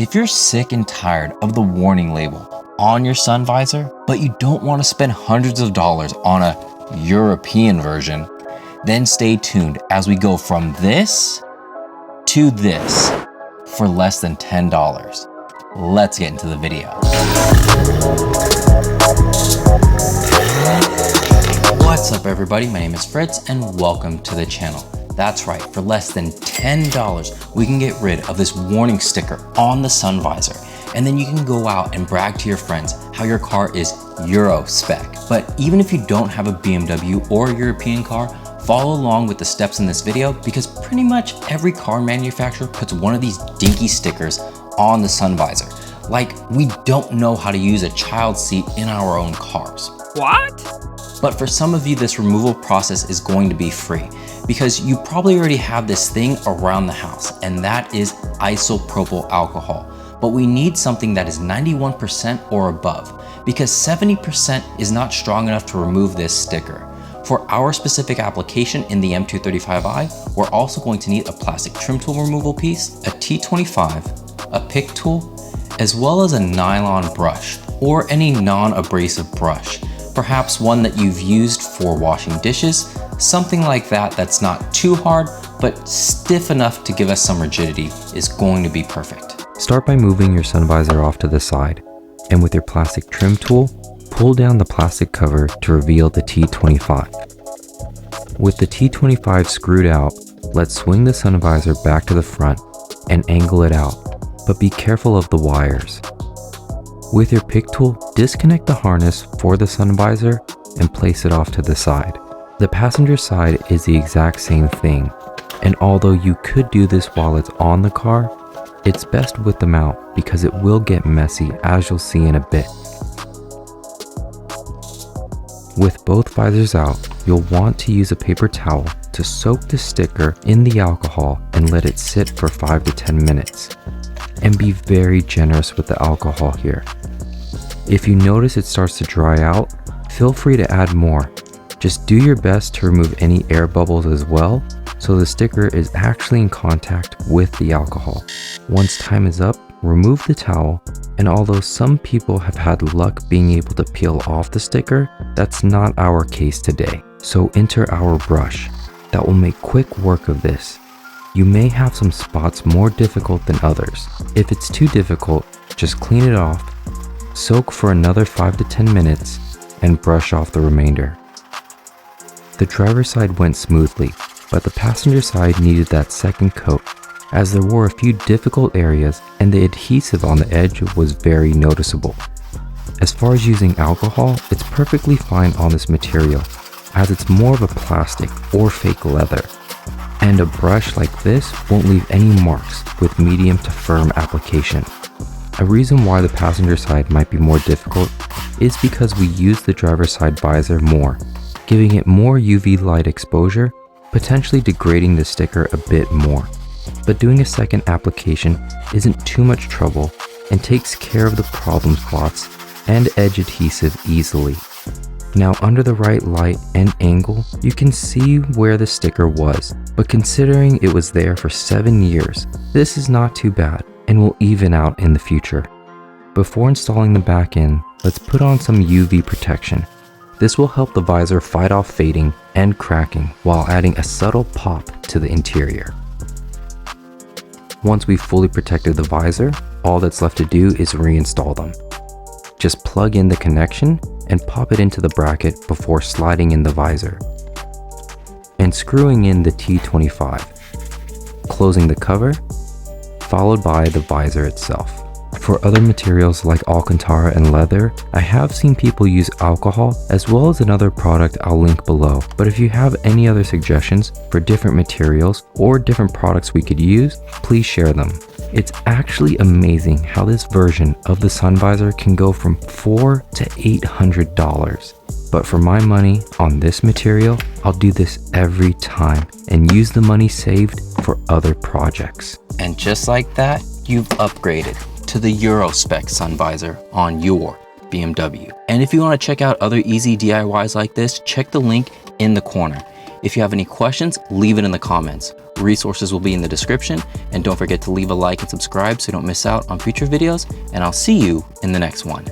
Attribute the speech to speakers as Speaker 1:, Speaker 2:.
Speaker 1: If you're sick and tired of the warning label on your sun visor, but you don't want to spend hundreds of dollars on a European version, then stay tuned as we go from this to this for less than $10. Let's get into the video. What's up everybody, my name is Fritz and welcome to the channel. That's right, for less than $10, we can get rid of this warning sticker on the sun visor. And then you can go out and brag to your friends how your car is Euro spec. But even if you don't have a BMW or a European car, follow along with the steps in this video because pretty much every car manufacturer puts one of these dinky stickers on the sun visor. Like we don't know how to use a child seat in our own cars.
Speaker 2: What?
Speaker 1: But for some of you, this removal process is going to be free because you probably already have this thing around the house, and that is isopropyl alcohol. But we need something that is 91% or above because 70% is not strong enough to remove this sticker. For our specific application in the M235i, we're also going to need a plastic trim tool removal piece, a T25, a pick tool, as well as a nylon brush or any non-abrasive brush. Perhaps one that you've used for washing dishes, something like that that's not too hard, but stiff enough to give us some rigidity is going to be perfect.
Speaker 3: Start by moving your sun visor off to the side, and with your plastic trim tool, pull down the plastic cover to reveal the T25. With the T25 screwed out, let's swing the sun visor back to the front and angle it out, but be careful of the wires. With your pick tool, disconnect the harness for the sun visor and place it off to the side. The passenger side is the exact same thing, and although you could do this while it's on the car, it's best with the mount because it will get messy, as you'll see in a bit. With both visors out, you'll want to use a paper towel to soak the sticker in the alcohol and let it sit for 5 to 10 minutes. And be very generous with the alcohol here. If you notice it starts to dry out, feel free to add more. Just do your best to remove any air bubbles as well, so the sticker is actually in contact with the alcohol. Once time is up, remove the towel, and although some people have had luck being able to peel off the sticker, that's not our case today. So enter our brush. That will make quick work of this. You may have some spots more difficult than others. If it's too difficult, just clean it off, soak for another 5 to 10 minutes, and brush off the remainder. The driver's side went smoothly, but the passenger side needed that second coat, as there were a few difficult areas and the adhesive on the edge was very noticeable. As far as using alcohol, it's perfectly fine on this material, as it's more of a plastic or fake leather. And a brush like this won't leave any marks with medium to firm application. A reason why the passenger side might be more difficult is because we use the driver's side visor more, giving it more UV light exposure, potentially degrading the sticker a bit more. But doing a second application isn't too much trouble and takes care of the problem spots and edge adhesive easily. Now under the right light and angle, you can see where the sticker was, but considering it was there for 7 years, this is not too bad and will even out in the future. Before installing the back end, let's put on some UV protection. This will help the visor fight off fading and cracking while adding a subtle pop to the interior. Once we've fully protected the visor, all that's left to do is reinstall them. Just plug in the connection and pop it into the bracket before sliding in the visor and screwing in the T25, closing the cover, followed by the visor itself. For other materials like Alcantara and leather, I have seen people use alcohol as well as another product I'll link below, but if you have any other suggestions for different materials or different products we could use, please share them. It's actually amazing how this version of the sun visor can go from $400 to $800. But for my money on this material, I'll do this every time and use the money saved for other projects.
Speaker 1: And just like that, you've upgraded to the Euro spec sun visor on your BMW. And if you want to check out other easy DIYs like this, check the link in the corner. If you have any questions, leave it in the comments. Resources will be in the description, and don't forget to leave a like and subscribe so you don't miss out on future videos, and I'll see you in the next one.